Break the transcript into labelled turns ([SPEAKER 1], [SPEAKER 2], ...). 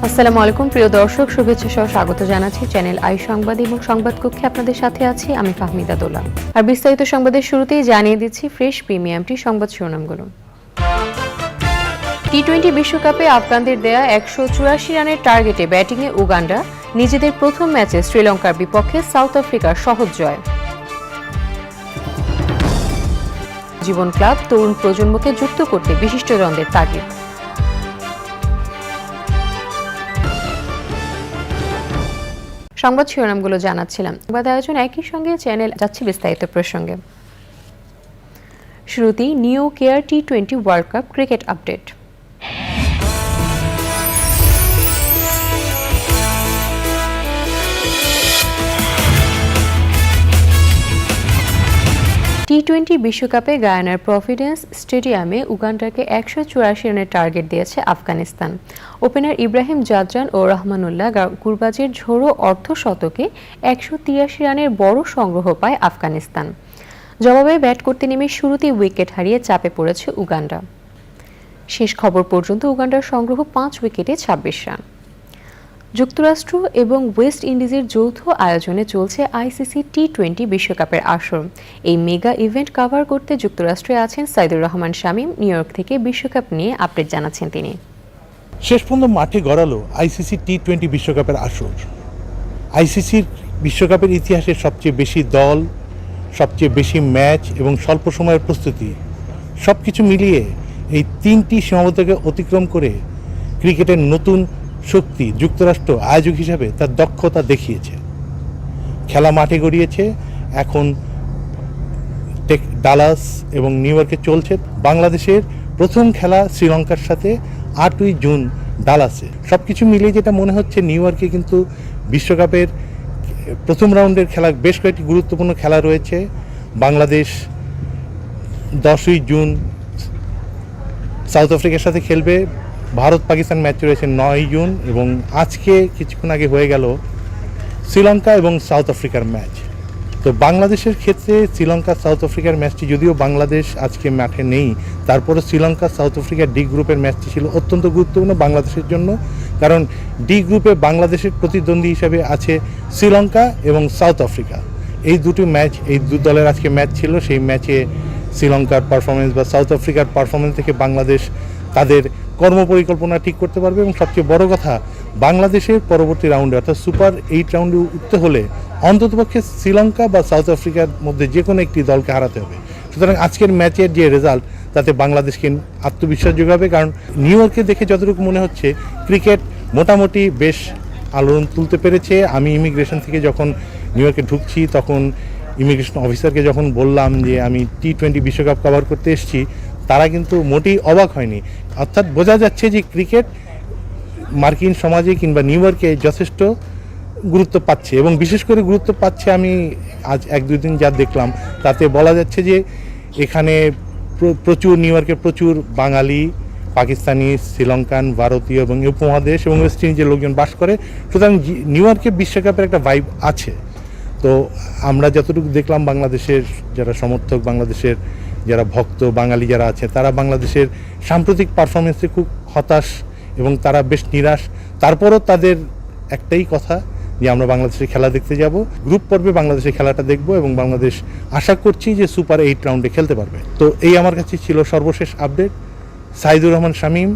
[SPEAKER 1] আসসালামু আলাইকুম প্রিয় দর্শক, শুভেচ্ছা সহ স্বাগত জানাচ্ছি চ্যানেল আই সংবাদ এবং সংবাদ কক্ষে আপনাদের সাথে আছি আমি ফাহমিদা দোলা। আর বিস্তারিত সংবাদের শুরুতেই জানিয়ে দিচ্ছি ফ্রেশ প্রিমিয়ামটি সংবাদ শিরোনামগুলো। টি-20 বিশ্বকাপে আফগানদের দেয়া 184 রানের টার্গেটে ব্যাটিংয়ে উগান্ডা, নিজেদের প্রথম ম্যাচে শ্রীলঙ্কার বিপক্ষে সাউথ আফ্রিকার সহজ জয়। জীবন ক্লাব তরুণ প্রজন্মকে যুক্ত করতে বিশিষ্টজনদের তাগিদ। সংবাদ শিরোনামগুলো জানাচ্ছিলাম। সংবাদ আয়োজন একই সঙ্গে চ্যানেল যাচ্ছে বিস্তারিত প্রসঙ্গে। শুরুতেই নিউ কেয়ার টি-20 ওয়ার্ল্ড কাপ ক্রিকেট আপডেট। টি-20 বিশ্বকাপে গায়ানার প্রভিডেন্স স্টেডিয়ামে উগান্ডাকে 184 রানের টার্গেট দিয়েছে আফগানিস্তান। ওপেনার ইব্রাহিম জাদরান ও রহমানুল্লাহ গুরবাজের ঝোড়ো অর্ধশতকে 183 রানের বড় সংগ্রহ পায় আফগানিস্তান। জবাবে ব্যাট করতে নেমে শুরুতেই উইকেট হারিয়ে চাপে পড়েছে উগান্ডা। শেষ খবর পর্যন্ত উগান্ডার সংগ্রহ 5 উইকেটে 26 রান। যুক্তরাষ্ট্র এবং ওয়েস্ট ইন্ডিজের যৌথ আয়োজনে চলছে আইসিসি টি-20 বিশ্বকাপের আসর। এই মেগা ইভেন্ট কভার করতে যুক্তরাষ্ট্রে আছেন সাইদুর রহমান শামীম। নিউ ইয়র্ক থেকে বিশ্বকাপ নিয়ে আপডেট জানাচ্ছেন তিনি।
[SPEAKER 2] শেষ পর্যন্ত মাঠে গড়ালো আইসিসি টি-20 বিশ্বকাপের আসর। আইসিসির বিশ্বকাপের ইতিহাসে সবচেয়ে বেশি দল, সবচেয়ে বেশি ম্যাচ এবং স্বল্প সময়ের প্রস্তুতি সবকিছু মিলিয়ে এই তিনটি সীমাবদ্ধতাকে অতিক্রম করে ক্রিকেটের নতুন শক্তি যুক্তরাষ্ট্র আয়োজক হিসাবে তার দক্ষতা দেখিয়েছে। খেলা মাঠে গড়িয়েছে, এখন ডালাস এবং নিউ ইয়র্কে চলছে। বাংলাদেশের প্রথম খেলা শ্রীলঙ্কার সাথে 8ই জুন ডালাসে। সব কিছু মিলিয়ে যেটা মনে হচ্ছে নিউ ইয়র্কে কিন্তু বিশ্বকাপের প্রথম রাউন্ডের খেলা বেশ কয়েকটি গুরুত্বপূর্ণ খেলা রয়েছে। বাংলাদেশ 10ই জুন সাউথ আফ্রিকার সাথে খেলবে। ভারত পাকিস্তান ম্যাচ রয়েছে 9ই জুন এবং আজকে কিছুক্ষণ আগে হয়ে গেল শ্রীলঙ্কা এবং সাউথ আফ্রিকার ম্যাচ। তো বাংলাদেশের ক্ষেত্রে শ্রীলঙ্কা সাউথ আফ্রিকার ম্যাচটি, যদিও বাংলাদেশ আজকে মাঠে নেই, তারপরে শ্রীলঙ্কা সাউথ আফ্রিকার ডি গ্রুপের ম্যাচটি ছিল অত্যন্ত গুরুত্বপূর্ণ বাংলাদেশের জন্য, কারণ ডি গ্রুপে বাংলাদেশের প্রতিদ্বন্দ্বী হিসাবে আছে শ্রীলঙ্কা এবং সাউথ আফ্রিকা। এই দুটি ম্যাচ, এই দু দলের আজকে ম্যাচ ছিল। সেই ম্যাচে শ্রীলঙ্কার পারফরমেন্স বা সাউথ আফ্রিকার পারফরমেন্স থেকে বাংলাদেশ তাদের কর্মপরিকল্পনা ঠিক করতে পারবে এবং সবচেয়ে বড় কথা, বাংলাদেশের পরবর্তী রাউন্ডে অর্থাৎ সুপার 8 রাউন্ডে উঠতে হলে অন্ততপক্ষে শ্রীলঙ্কা বা সাউথ আফ্রিকার মধ্যে যে কোনো একটি দলকে হারাতে হবে। সুতরাং আজকের ম্যাচের যে রেজাল্ট, তাতে বাংলাদেশকে আত্মবিশ্বাস যোগাবে, কারণ নিউ ইয়র্কে দেখে যতটুকু মনে হচ্ছে ক্রিকেট মোটামুটি বেশ আলোড়ন তুলতে পেরেছে। আমি ইমিগ্রেশন থেকে যখন নিউ ইয়র্কে ঢুকছি, তখন ইমিগ্রেশন অফিসারকে যখন বললাম যে আমি টি-20 বিশ্বকাপ কভার করতে এসেছি, তারা কিন্তু মোটেই অবাক হয়নি। অর্থাৎ বোঝা যাচ্ছে যে ক্রিকেট মার্কিন সমাজে কিংবা নিউ ইয়র্কে যথেষ্ট গুরুত্ব পাচ্ছে এবং বিশেষ করে গুরুত্ব পাচ্ছে। আমি আজ 1-2 দিন যা দেখলাম তাতে বলা যাচ্ছে যে এখানে প্রচুর নিউ ইয়র্কে প্রচুর বাঙালি, পাকিস্তানি, শ্রীলঙ্কান, ভারতীয় এবং উপমহাদেশ এবং ওয়েস্ট ইন্ডিজের লোকজন বাস করে। সুতরাং নিউ ইয়র্কে বিশ্বকাপের একটা ভাইব আছে। তো আমরা যতটুকু দেখলাম, বাংলাদেশের যারা সমর্থক, বাংলাদেশের যারা ভক্ত বাঙালি যারা আছে, তারা বাংলাদেশের সাম্প্রতিক পারফরমেন্সে খুব হতাশ এবং তারা বেশ নিরাশ। তারপরও তাদের একটাই কথা যে আমরা বাংলাদেশের খেলা দেখতে যাব, গ্রুপ পর্বে বাংলাদেশের খেলাটা দেখব এবং বাংলাদেশ আশা করছি যে সুপার 8 রাউন্ডে খেলতে পারবে। তো এই আমার কাছে ছিল সর্বশেষ আপডেট। সাইদুর রহমান শামীম,